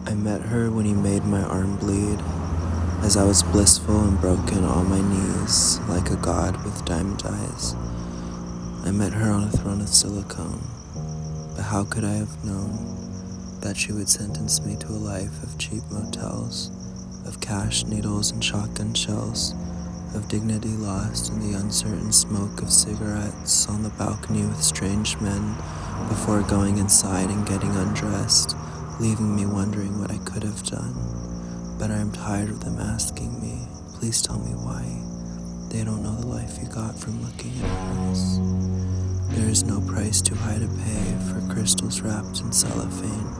I met her when he made my arm bleed, as I was blissful and broken on my knees, like a god with diamond eyes. I met her on a throne of silicone, but how could I have known that she would sentence me to a life of cheap motels, of cash needles and shotgun shells, of dignity lost in the uncertain smoke of cigarettes on the balcony with strange men, before going inside and getting undressed, leaving me wondering what I could have done. But I am tired of them asking me, please tell me why. They don't know the life you got from looking at hers. There is no price too high to pay for crystals wrapped in cellophane.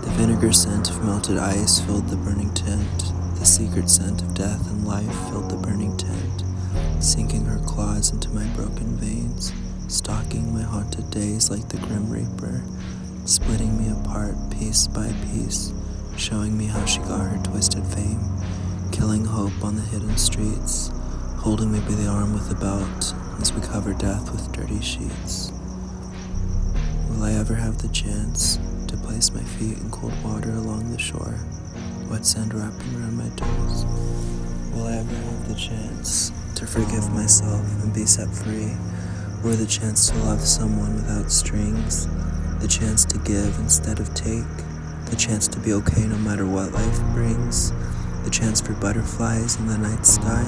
The vinegar scent of melted ice filled the burning tent. The secret scent of death and life filled the burning tent, sinking her claws into my broken veins, stalking my haunted days like the Grim Reaper, splitting me apart piece by piece, showing me how she got her twisted fame, killing hope on the hidden streets, holding me by the arm with a belt as we cover death with dirty sheets. Will I ever have the chance to place my feet in cold water along the shore, wet sand wrapping around my toes? Will I ever have the chance to forgive myself and be set free, or the chance to love someone without strings, the chance to give instead of take, the chance to be okay no matter what life brings, the chance for butterflies in the night sky,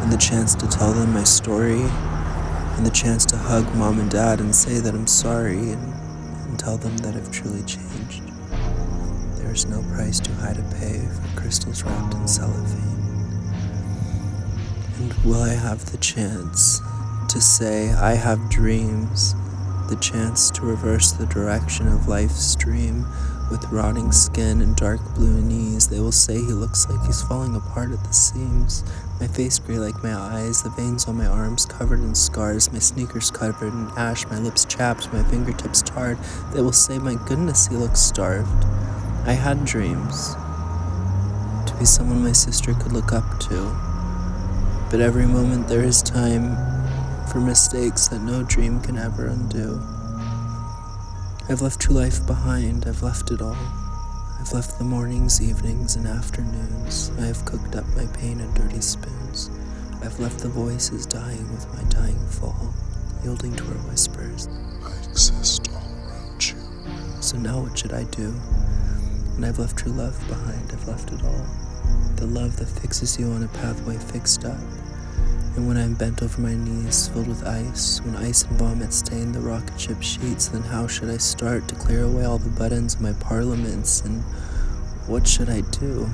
and the chance to tell them my story, and the chance to hug mom and dad and say that I'm sorry, and tell them that I've truly changed. There's no price too high to pay for crystals wrapped in cellophane. And will I have the chance to say I have dreams, the chance to reverse the direction of life's stream? With rotting skin and dark blue knees, they will say he looks like he's falling apart at the seams. My face gray like my eyes, the veins on my arms covered in scars, my sneakers covered in ash, my lips chapped, my fingertips tarred. They will say, my goodness, he looks starved. I had dreams, to be someone my sister could look up to. But every moment there is time for mistakes that no dream can ever undo. I've left true life behind, I've left it all. I've left the mornings, evenings, and afternoons. I have cooked up my pain in dirty spoons. I've left the voices dying with my dying fall, yielding to her whispers. I exist all around you. So now what should I do? And I've left true love behind, I've left it all. The love that fixes you on a pathway fixed up. And when I'm bent over my knees, filled with ice, when ice and vomit stain the rocket ship sheets, then how should I start to clear away all the buttons of my parliaments, and what should I do?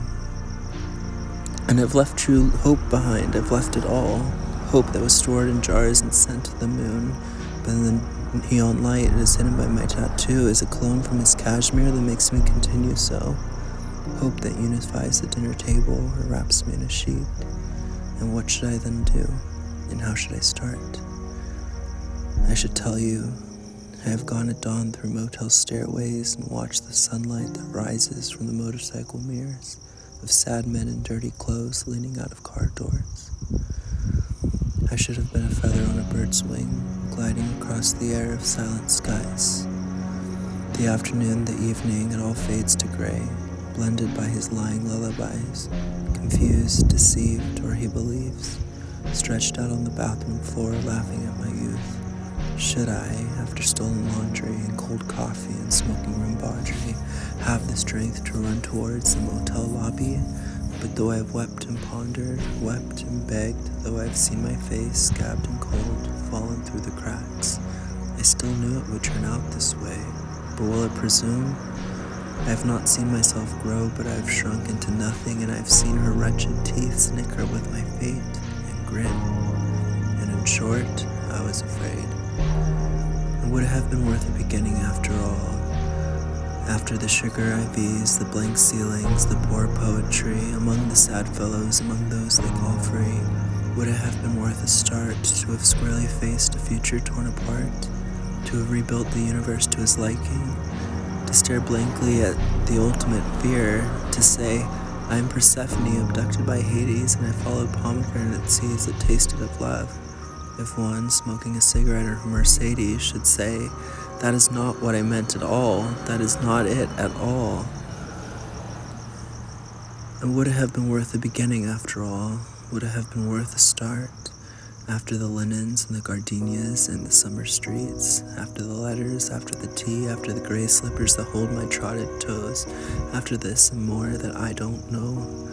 And I've left true hope behind, I've left it all. Hope that was stored in jars and sent to the moon, but in the neon light it is hidden by my tattoo, is a clone from his cashmere that makes me continue so. Hope that unifies the dinner table or wraps me in a sheet. And what should I then do? And how should I start? I should tell you, I have gone at dawn through motel stairways and watched the sunlight that rises from the motorcycle mirrors of sad men in dirty clothes leaning out of car doors. I should have been a feather on a bird's wing, gliding across the air of silent skies. The afternoon, the evening, it all fades to gray, blended by his lying lullabies, confused, deceived, or he believes, stretched out on the bathroom floor laughing at my youth. Should I, after stolen laundry and cold coffee and smoking room debauchery, have the strength to run towards the motel lobby? But though I've wept and pondered, wept and begged, though I've seen my face scabbed and cold, fallen through the cracks, I still knew it would turn out this way. But will it presume? I have not seen myself grow, but I have shrunk into nothing, and I have seen her wretched teeth snicker with my fate and grin. And in short, I was afraid. And would it have been worth the beginning after all? After the sugar IVs, the blank ceilings, the poor poetry, among the sad fellows, among those they call free, would it have been worth a start to have squarely faced a future torn apart, to have rebuilt the universe to his liking? To stare blankly at the ultimate fear, to say, I am Persephone abducted by Hades and I followed pomegranate seeds that tasted of love. If one, smoking a cigarette in her Mercedes, should say, that is not what I meant at all, that is not it at all, And would it have been worth the beginning after all? Would it have been worth the start? After the linens and the gardenias and the summer streets, after the letters, after the tea, after the gray slippers that hold my trotted toes, after this and more that I don't know,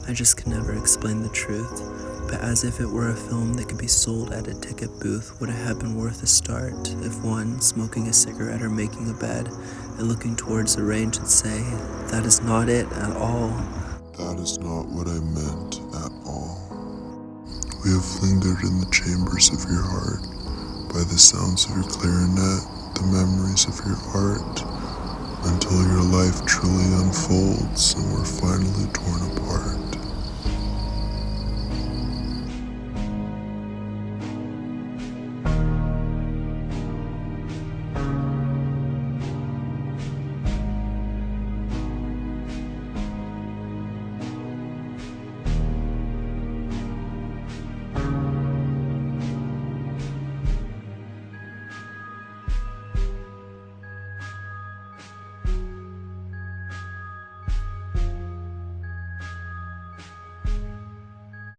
I just can never explain the truth. But as if it were a film that could be sold at a ticket booth, would it have been worth the start if one, smoking a cigarette or making a bed, and looking towards the rain should say, that is not it at all. That is not what I meant at all. We have lingered in the chambers of your heart, by the sounds of your clarinet, the memories of your art, until your life truly unfolds and we're finally torn apart.